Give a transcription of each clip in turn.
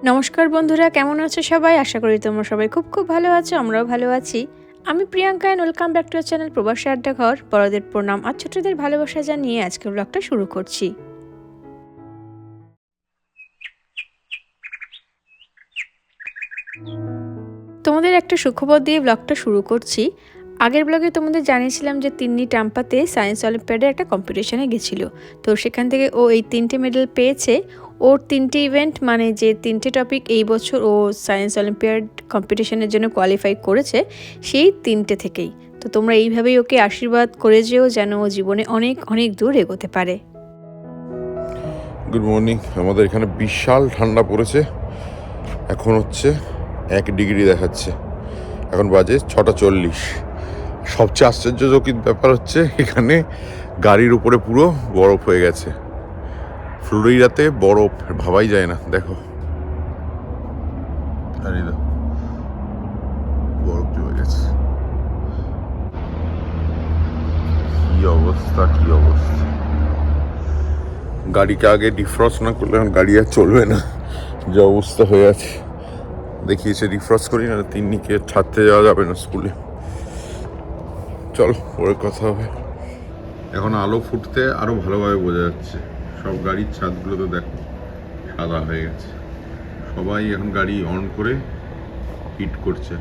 নমস্কার বন্ধুরা, কেমন আছো সবাই? আশা করি তোমরা সবাই খুব খুব ভালো আছো। আমরাও ভালো আছি। আমি Priyanka and welcome back to channel প্রবাসী আড্ডা ঘর। বড়দের প্রণাম আর ছোটদের ভালোবাসা জানিয়ে আজকের ব্লগটা শুরু করছি। তোমাদের একটা সুখবর দিয়ে ব্লগটা শুরু করছি। আগের ব্লগে তোমাদের জানিয়েছিলাম যে তিন্নি টাম্পাতে সায়েন্স অলিম্পিয়াডে একটা কম্পিটিশনে গেছিলো। তো সেখান থেকে ও এই 3টে মেডেল পেয়েছে। ওর 3টে ইভেন্ট মানে যে 3টে টপিক এই বছর ও সায়েন্স অলিম্পিয়াড কম্পিটিশনের জন্য কোয়ালিফাই করেছে, সেই 3টে থেকেই। তো তোমরা এইভাবেই ওকে আশীর্বাদ করে যেও যেন ও জীবনে অনেক অনেক দূর এগোতে পারে। Good morning. আমাদের এখানে বিশাল ঠান্ডা পড়েছে। এখন হচ্ছে 1 ডিগ্রি দেখাচ্ছে। এখন বাজে 6:40। সবচেয়ে আশ্চর্যজনক ব্যাপার হচ্ছে এখানে গাড়ির উপরে পুরো বরফ হয়ে গেছে। ফ্লোরিডাতে বরফ ভাবাই যায় না। দেখো বরফ জমে গেছে। কি অবস্থা, কি অবস্থা! গাড়িকে আগে ডিফ্রস্ট না করলে এখন গাড়ি আর চলবে না, যে অবস্থা হয়ে আছে। দেখিয়েছে ডিফ্রস্ট করি না, তিন্নিকে ছাড়তে যাওয়া যাবে না স্কুলে। চল পরে কথা হবে। এখন আলো ফুটতে আরো ভালোভাবে বোঝা যাচ্ছে। সব গাড়ির ছাদগুলো তো দেখো সাদা হয়ে গেছে। সবাই এখন গাড়ি অন করে হিট করছে,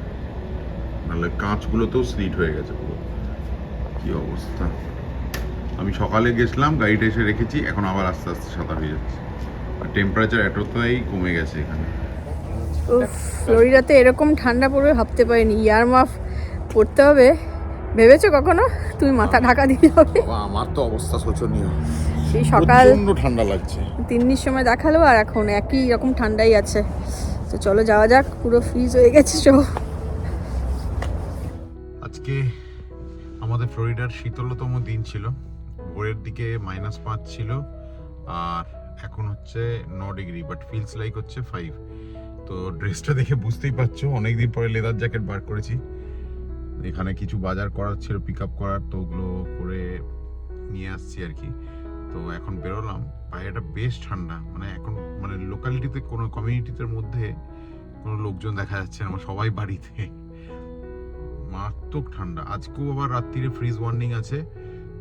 নাহলে কাঁচগুলোতেও স্লিট হয়ে গেছে পুরো। কি অবস্থা! আমি সকালে গেছিলাম, গাড়িটা এসে রেখেছি, এখন আবার আস্তে আস্তে সাদা হয়ে যাচ্ছে। আর টেম্পারেচার এতটাই কমে গেছে এখানে। ফ্লোরিডাতে এরকম ঠান্ডা পড়বে ভাবতে পারিনি। ইয়ার মাফ পড়তে হবে ভেবেছো কখনো? তুমি মাথা ঢাকা দিতে হবে। আমার তো অবস্থা শোচনীয়। সেই সকাল প্রচন্ড ঠান্ডা লাগছে। 3টার সময় দেখালো আর এখন একই রকম ঠান্ডাই আছে। তো চলো যাওয়া যাক, পুরো ফ্রিজ হয়ে গেছে সব। আজকে আমাদের ফ্লোরিডার শীতলতম দিন ছিল। ভোরের দিকে -5 ছিল আর এখন হচ্ছে 9 ডিগ্রি, বাট ফিলস লাইক হচ্ছে 5। তো ড্রেসটা দেখে বুঝতেই পারছো অনেকদিন পরে লেদার জ্যাকেট বার করেছি। এখানে কিছু বাজার করার ছিল, পিক আপ করার, তো ওগুলো করে নিয়ে আসছি আর কি। তো এখন বেরোলাম, বাইরেটা বেশ ঠান্ডা। মানে এখন মানে লোকালিটিতে কোনো কমিউনিটিদের মধ্যে কোনো লোকজন দেখা যাচ্ছে না, সবাই বাড়িতে। মারাত্মক ঠান্ডা। আজকেও আবার রাত্রিরে ফ্রিজ ওয়ার্নিং আছে,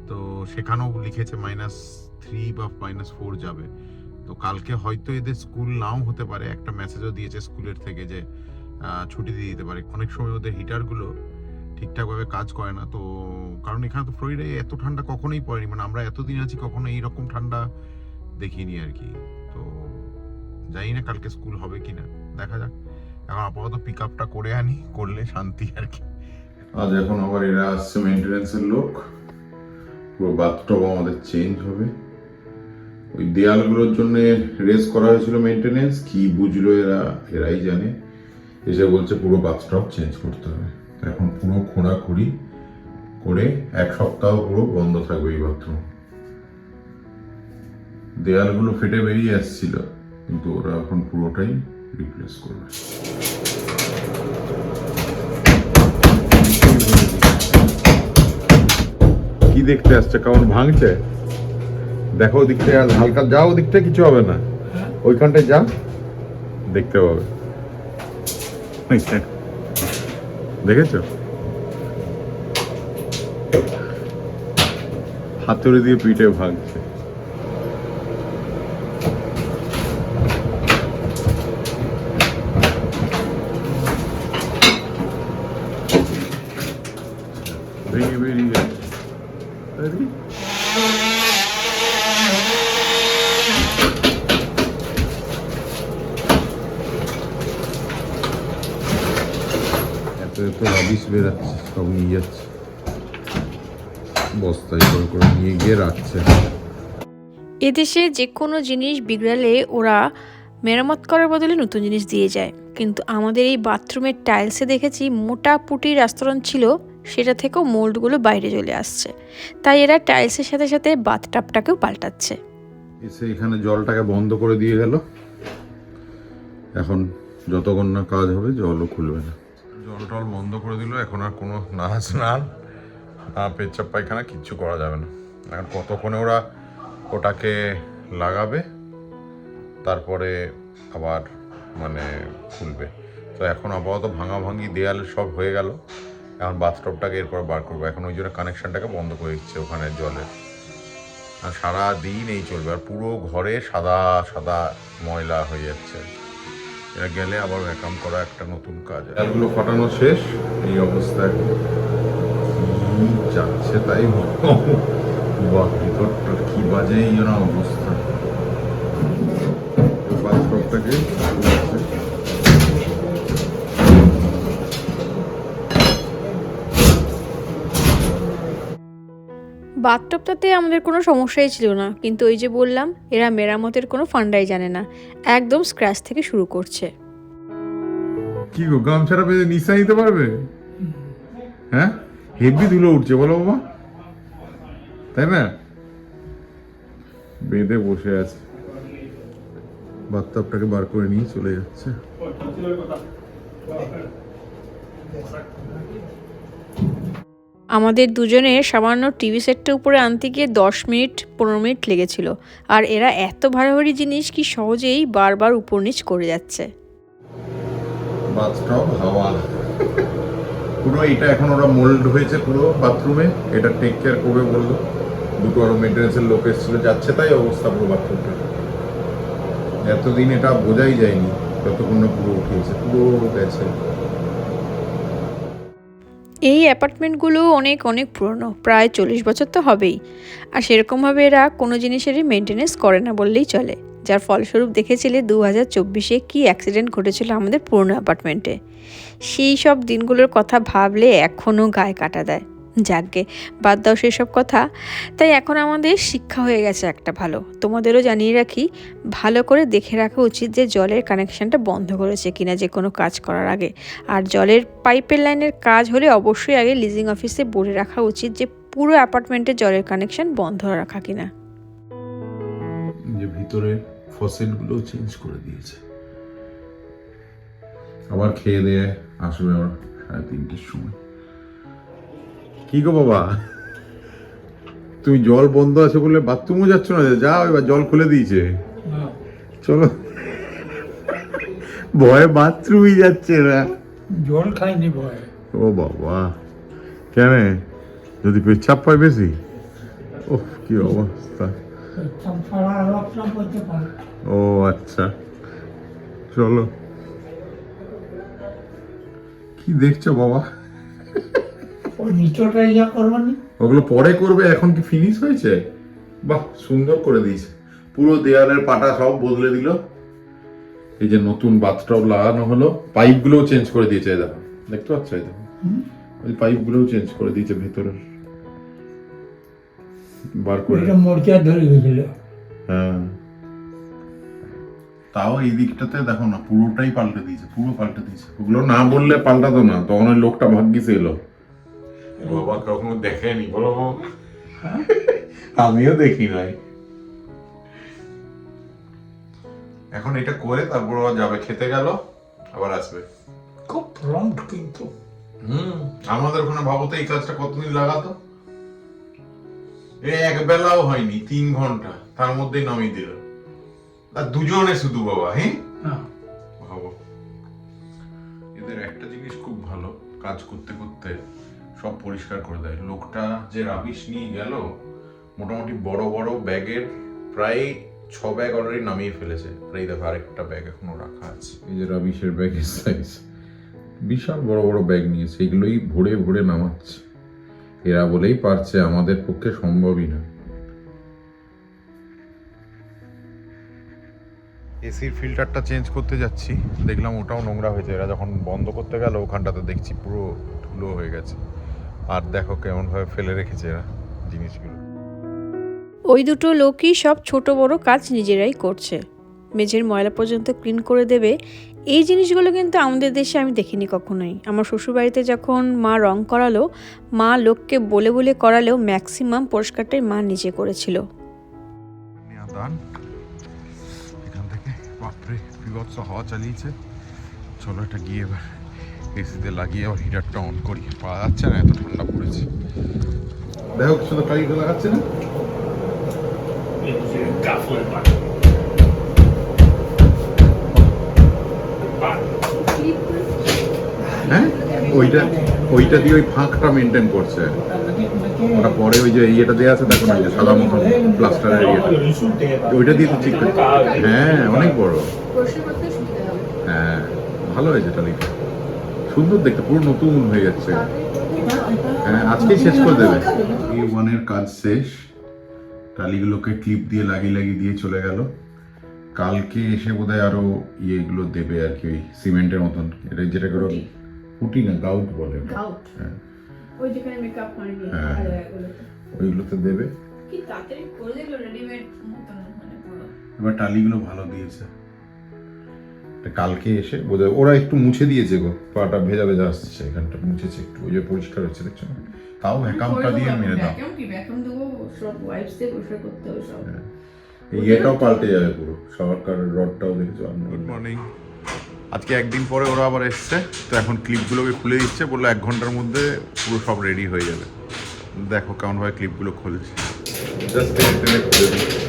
তো সেখানেও লিখেছে -3 বা -4 যাবে। তো কালকে হয়তো এদের স্কুল নাও হতে পারে। একটা মেসেজও দিয়েছে স্কুলের থেকে যে ছুটি দিয়ে দিতে পারে। অনেক সময় ওদের হিটারগুলো ঠিকঠাকভাবে কাজ করে না। তো কারণ এখানে তো ফ্লোরিডায় এত ঠান্ডা কখনোই পড়েনি, মানে আমরা এতদিন আছি কখনো এইরকম ঠান্ডা দেখিনি আর কি। তো জানি না কালকে স্কুল হবে কিনা, দেখা যাক। এখন আপাতত পিক আপটা করে আনি, করলে শান্তি আর কি। আজ এখন আবার এরা আসছে মেইনটেনেন্সের লোক। পুরো বাথটব আমাদের চেঞ্জ হবে। ওই দেয়ালগুলোর জন্য রেজ করা হয়েছিল মেইনটেনেন্স, কি বুঝলো এরাই জানে। এসে বলছে পুরো বাথটব চেঞ্জ করতে হবে। এখন পুরো খোঁড়াখুড়ি করে 1 সপ্তাহ পুরো বন্ধ থাকবে এই বাথরুম। দেয়ালগুলো ফেটে বেরিয়ে আসছিল, কিন্তু ওরা এখন পুরোটাই রিপ্লেস করবে। কি দেখতে আসছে? কেমন ভাঙছে দেখো। দিকটায় হালকা যাও, দিকটায় কিছু হবে না, ওইখানটায় যা, দেখতে পাবে। দেখেছো? হাতুড়ি দিয়ে পিঠে ভাঙছে। ভেঙে বেরিয়ে গেছে। এত রাবিশ বেরাচ্ছে, সব নিয়ে যাচ্ছে বস্তায় করে করে, নিয়ে গিয়ে রাখছে। এদেশে যে কোনো জিনিস বিগড়ালে ওরা মেরামত করার বদলে নতুন জিনিস দিয়ে যায়, কিন্তু আমাদের এই বাথরুমের টাইলসে দেখেছি মোটা পুটির আস্তরণ ছিল, সেটা থেকেও মোল্ডগুলো বাইরে চলে আসছে। তাই এরা টাইলসের সাথে সাথে বাথটাবটাকেও পাল্টাচ্ছে। এসে এখানে জলটাকে বন্ধ করে দিয়ে গেল। এখন যতক্ষণ না কাজ হবে জলও খুলবে না। জল টল বন্ধ করে দিল। এখন আর কোনো না স্নান না পেচ্ছাপ পায়খানা কিচ্ছু করা যাবে না। এখন কতক্ষণে ওরা ওটাকে লাগাবে, তারপরে আবার মানে খুলবে। তো এখন আপাতত ভাঙাভাঙি দেয়াল সব হয়ে গেল, এখন বাথটবটাকে এরপর বার করবো। এখন ওই জন্য কানেকশানটাকে বন্ধ করে দিচ্ছে ওখানে জলের, আর সারাদিন এই চলবে। আর পুরো ঘরে সাদা সাদা ময়লা হয়ে যাচ্ছে। এটা গেলে আবার ভ্যাকাম করা একটা নতুন কাজ। এগুলো ফাটানো শেষ, এই অবস্থায় যাচ্ছে তাই ভিতরটা কি বাজে এই জন্য অবস্থা। বাথটবটাকে বাথটবটাতে আমাদের কোনো সমস্যাই ছিল না, কিন্তু ওই যে বললাম এরা মেরামতের কোনো ফান্ডাই জানে না, একদম স্ক্র্যাচ থেকে শুরু করছে। কি গো, গামছাটা বেঁধে নিচে নিতে পারবে? হ্যাঁ, হেভি ধুলো উঠছে বলো বাবা, তাই না? বেঁধে বসে আছে, বাথটবটাকে বার করে নিয়ে চলে যাচ্ছে। আমাদের দুজনের সামান্য টিভি সেটটা উপরে আনতে গিয়ে 10-15 মিনিট লেগেছিল, আর এরা এত ভারী ভারী জিনিস কি সহজেই বারবার উপর নিচ করে যাচ্ছে। বাথটব হাওয়া পুরো এটা এখন ওরা মোল্ড হয়েছে পুরো বাথরুমে, এটা টেক কেয়ার করবে বললো। দুটো আরো মেনটেন্যান্সের লোক এসেছিল, যাচ্ছে তাই অবস্থা পুরো বাথরুমটা। এতদিন এটা বোঝাই যায়নি, যতক্ষণ না পুরো উঠিয়েছে, পুরো গেছে। এই অ্যাপার্টমেন্টগুলো অনেক অনেক পুরনো, প্রায় 40 বছর তো হবেই, আর সেরকমভাবে এরা কোনো জিনিসেরই মেনটেনেন্স করে না বললেই চলে। যার ফলস্বরূপ দেখেছিলে 2024-এ কী অ্যাক্সিডেন্ট ঘটেছিল আমাদের পুরনো অ্যাপার্টমেন্টে। সেই সব দিনগুলোর কথা ভাবলে এখনও গায়ে কাটা দেয়। যাকগে, বাদ দাও সেসব কথা। তাই এখন আমাদের শিক্ষা হয়ে গেছে একটা ভালো, তোমাদেরও জানিয়ে রাখি, ভালো করে দেখে রাখা উচিত যে জলের কানেকশানটা বন্ধ করেছে কিনা যে কোনো কাজ করার আগে। আর জলের পাইপের লাইনের কাজ হলে অবশ্যই আগে লিজিং অফিসে বলে রাখা উচিত যে পুরো অ্যাপার্টমেন্টের জলের কানেকশান বন্ধ রাখা কিনা। যে ভিতরে ফসিলগুলো চেঞ্জ করে দিয়েছে। আবার খেয়ে দিয়ে আসবে ওরা 3:30-এর সময়। কি গো বাবা, তুমি জল বন্ধ আছে বলে বাথরুমও যাচ্ছ না? যাও, এবার জল খুলে দিয়েছে, চলো। ভয়ে বাথরুমই যাচ্ছে না, জল খাইনি ভয়ে। ও বাবা, কেন? যদি পেচ্ছাপ পায় বেশি? ও কি অবস্থা। ও আচ্ছা, চলো। কি দেখছো বাবা? ওগুলো পরে করবে, এখন কি ফিনিশ হয়েছে? বাহ, সুন্দর করে দিয়েছে, পুরো দেয়ালের পাটা সব বদলে দিল। এই যে নতুন বাথটব লাগানো হলো, পাইপ গুলোও চেঞ্জ করে দিয়েছে, দেখো, দেখতে পাচ্ছ? এই দেখো, ওই পাইপ গুলোও চেঞ্জ করে দিয়েছে ভেতরের, বার করে। মরচা ধরে গেছিল। হ্যাঁ, তাও এই দিকটাতে দেখো না, পুরোটাই পাল্টে দিয়েছে, পুরো পাল্টে দিয়েছে। ওগুলো না বললে পাল্টাতো না, তখন ওই লোকটা ভাগ্যিস এলো। বাবা কখনো দেখেনি বলো? আমিও দেখি নাই। এখন এটা করে তারপর যাবে, খেতে গেল, আবার আসবে। খুব প্রম্পট কিন্তু। আমাদের ওখানে ভাবো তো এই কাজটা কতদিন লাগাতো? এক বেলাও হয়নি, 3 ঘন্টা, তার মধ্যেই নামিয়ে দিল। আর দুজনে শুধু বাবা। হ্যাঁ, ভাবো। এদের একটা জিনিস খুব ভালো, কাজ করতে করতে সব পরিষ্কার করে দেয়। লোকটা যে রাবিশ নিয়ে গেল, মোটামুটি বড় বড় ব্যাগের প্রায় 6 ব্যাগ অলরেডি নামিয়ে ফেলেছে। আর এই দেখো আরেকটা ব্যাগ এখনো রাখা আছে। এই যে রাবিশের ব্যাগের সাইজ বিশাল বড় বড় ব্যাগ নিয়ে সেগুলোই ভরে ভরে নামাচ্ছে। এরা বলেই পারছে, আমাদের পক্ষে সম্ভবই না। এসির ফিল্টারটা চেঞ্জ করতে যাচ্ছি, দেখলাম ওটাও নোংরা হয়েছে। এরা যখন বন্ধ করতে গেল ওখানটাতে দেখছি পুরো ধুলো হয়ে গেছে। আর দেখো কেমন ভাবে ফেলে রেখেছে এরা জিনিসগুলো। ওই দুটো লোকই সব ছোট বড় কাজ নিজেরাই করছে, মেঝের ময়লা পর্যন্ত ক্লিন করে দেবে। এই জিনিসগুলো কিন্তু আমাদের দেশে আমি দেখিনি কখনোই। আমার শ্বশুরবাড়িতে যখন মা রং করালো, মা লোককে বলে বলে করালেও ম্যাক্সিমাম পরিষ্কারটাই মা নিজে করেছিল। এখান থেকে বাপরে বিভৎস হাওয়া চালিয়েছে। চলো এটা গিয়ে এবার এসিতে লাগিয়ে আবার হিটারটা অন করি। পাওয়া যাচ্ছে না, এত ঠান্ডা পড়েছে। দেখো কিছু তো টাইট লাগাচ্ছে না। ওইটা দিয়ে ওই ফাঁকটা মেনটেন করছে। ওটা পরে ওই যে ইয়েটা দেওয়া আছে দেখো না, যে সাদা মতন প্লাস্টারের ইয়েটা, ওইটা দিয়ে তো ঠিক করে। হ্যাঁ অনেক বড়। হ্যাঁ ভালো হয়েছে টালিটা, সুন্দর দেখতে, পুরো নতুন হয়ে যাচ্ছে। হ্যাঁ আজকেই শেষ করে দেবে। ওয়ানের কাজ শেষ, টালিগুলোকে ক্লিপ দিয়ে লাগিয়ে দিয়ে চলে গেল। কালকে এসে বোধহয় আরো ইয়েগুলো দেবে আর কি, ওই সিমেন্টের মতন, এটা যেটা করে পুটি না গাউট বলে। হ্যাঁ ওই যেখানে মেকআপ করে হ্যাঁ ওইগুলোতে দেবে। কি তাড়াতাড়ি করে দিল, রেডিমেড মতন মানে পুরো। এবার টালিগুলো ভালো দিয়েছে। কালকে এসে বোধহয় ওরা একটু মুছে দিয়েছে গো, পাটা ভেজা ভেজা আসছে, এখানটা মুছেছে একটু, ওই যে পরিষ্কার হচ্ছে দেখছো না। তাও ভ্যাকামটা দিয়ে মেরে দাও। ভ্যাকুম দেবো, সব ওয়াইপস দিয়ে পরিষ্কার করতে হবে সব। এই এটাও পাল্টে যাবে পুরো, সরকার রডটাও দেখছো। Good morning. আজকে একদিন পরে ওরা আবার এসছে, তো এখন ক্লিপগুলোকে খুলে দিচ্ছে, বললো 1 ঘন্টার মধ্যে পুরো সব রেডি হয়ে যাবে। দেখো কেমন ভাবে ক্লিপগুলো খুলছে, জাস্ট টেনে খুলে দিচ্ছে।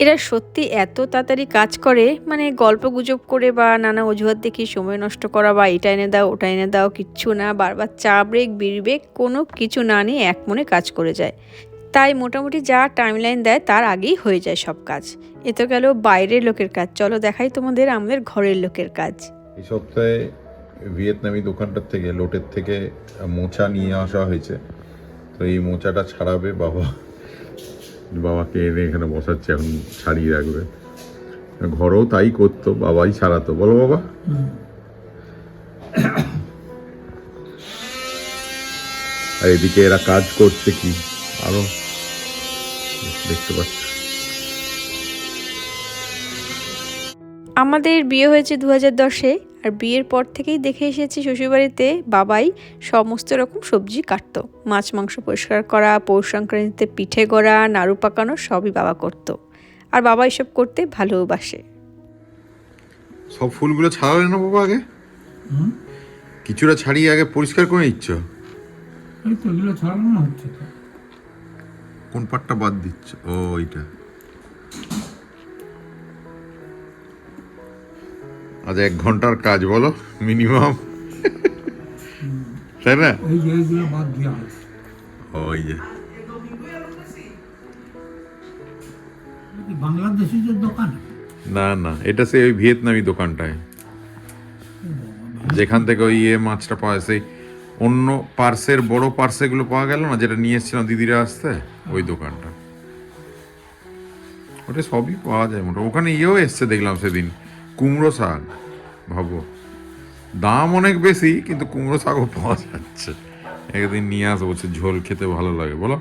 এরা সত্যি এত তাড়াতাড়ি কাজ করে, মানে গল্প গুজব করে বা নানা অজুহাত দেখিয়ে সময় নষ্ট করা বা এটা এনে দাও ওটা এনে দাও কিচ্ছু না, বারবার চা ব্রেক বিড়বেক কোনো কিছু না নিয়ে এক মনে কাজ করে যায়। তাই মোটামুটি যা টাইমলাইন দেয় তার আগেই হয়ে যায় সব কাজ। এ তো গেল বাইরের লোকের কাজ, চলো দেখাই তোমাদের আমাদের ঘরের লোকের কাজ। এই সপ্তাহে ভিয়েতনামি দোকানটার থেকে, লোটের থেকে মোচা নিয়ে আসা হয়েছে, তো এই মোচাটা ছাড়াবে বাবাকে এনে এখানে বসাচ্ছে, এখন ছাড়িয়ে রাখবে। ঘরেও তাই করতো, বাবাই ছাড়াতো, বলো বাবা। আর এদিকে এরা কাজ করছে কি আরো দেখতে পাচ্ছ। আমাদের বিয়ে হয়েছে 2010-এ, আর বিয়ের পর থেকেই দেখে এসেছি শ্বশুরবাড়িতে বাবাই সমস্ত রকম সবজি কাটতো, মাছ মাংস পরিষ্কার করা, পৌষ সংক্রান্তিতে পিঠে গড়া, নাড়ু পাকানো সবই বাবা করতো। আর বাবা এসব করতে ভালোবাসে। সব ফুলগুলো ছাড়ালে না বাবা আগে? কিছুটা ছাড়িয়ে আগে পরিষ্কার করে নিচ্ছ? এই তো এগুলো ছাড়ানো হচ্ছে তো। কোন পাটটা বাদ দিচ্ছ? ও এইটা। আজ 1 ঘন্টার কাজ বলো মিনিমাম, তাই না? এই যে এইগুলো বাদ দেওয়া হচ্ছে। ওই যে বাংলাদেশিদের দোকান? না না, এটা সেই ওই ভিয়েতনামি দোকানটায়, যেখান থেকে ওই মাছটা পাওয়া, সেই অন্য পার্সের বড় পার্সেগুলো পাওয়া গেল না, যেটা নিয়ে এসেছিলাম দিদিরা আসতে, ওই দোকানটা। ওটা সবই পাওয়া যায় মোটামুটি। ওখানে এসছে দেখলাম সেদিন, কুমড়ো শাক, ভাবো দাম অনেক বেশি কিন্তু কুমড়ো শাকও পাওয়া যাচ্ছে। একদিন নিয়ে আসবো, ঝোল খেতে ভালো লাগে বলো।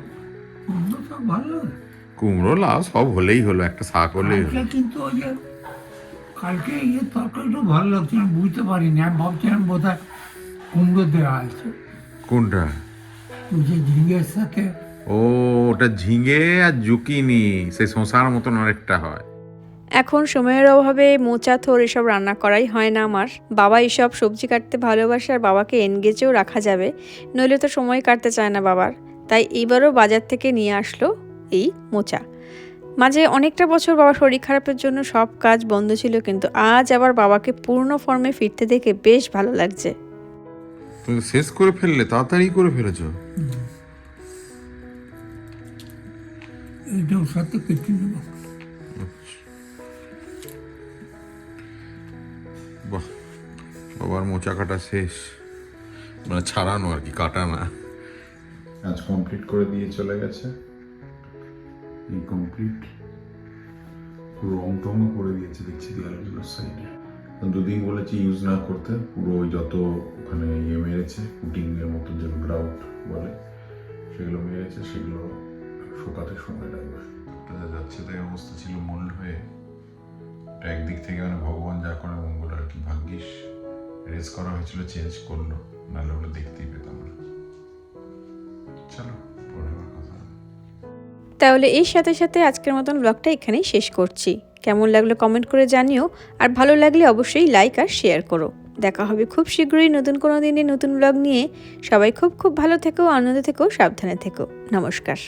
ভালো, কুমড়ো লাউ সব হলেই হলো, একটা শাক হলেই হলো। কিন্তু ওই যে কালকে তরকারিটা ভালো লাগছে, আমি বুঝতে পারিনি, আমি ভাবছিলাম বোধহয় কুমড়ো দেওয়া আছে। কোনটা? ওই যে ঝিঙের সাথে। ও ওটা ঝিঙে আর জুকিনি, সেই শশার মতন আরেকটা হয়। এখন সময়ের অভাবে মোচা থোর এসব রান্না করাই হয় না আমার। বাবা এইসব সবজি কাটতে ভালোবাসে, আর বাবাকে এনগেজেও রাখা যাবে, নইলে তো সময় কাটতে চায় না বাবার। তাই এইবারও বাজার থেকে নিয়ে আসলো এই মোচা। মাঝে অনেকটা বছর বাবা শরীর খারাপের জন্য সব কাজ বন্ধ ছিল, কিন্তু আজ আবার বাবাকে পূর্ণ ফর্মে ফিরতে দেখে বেশ ভালো লাগছে। তুমি শেষ করে ফেললে, তাড়াতাড়ি করে ফেলেছো। এইটার সাথে কেটে নেব। বাহ, বাবার মোচা কাটা শেষ, মানে ছাড়ানো আর কি, কাটা না। কাজ কমপ্লিট করে দিয়ে চলে গেছে, কমপ্লিট রং টং করে দিয়েছে দেখছি দেয়ালগুলোর সাইডে। 2 দিন বলেছি ইউজ না করতে, পুরো ওই যত ওখানে মেরেছে পুটিং এর মতো, যে গ্রাউট বলে সেগুলো মেরেছে, সেগুলো শুকাতে সময় লাগবে। যাচ্ছে তাই অবস্থা ছিল মোল্ড হয়ে। একদিক থেকে মানে ভগবান যা করে মঙ্গল আর কি, ভাগ্যিস রেস করা হয়েছিল, চেঞ্জ করলো, নাহলে ওগুলো দেখতেই পেতাম না। চলো পরে কথা। তাহলে এর সাথে সাথে আজকের মতন ব্লগটা এখানেই শেষ করছি। কেমন লাগলো কমেন্ট করে জানিও, আর ভালো লাগলে অবশ্যই লাইক আর শেয়ার করো। দেখা হবে খুব শীঘ্রই নতুন কোনো দিনে নতুন ব্লগ নিয়ে। সবাই খুব খুব ভালো থেকো, আনন্দ থেকো, সাবধানে থেকো। নমস্কার।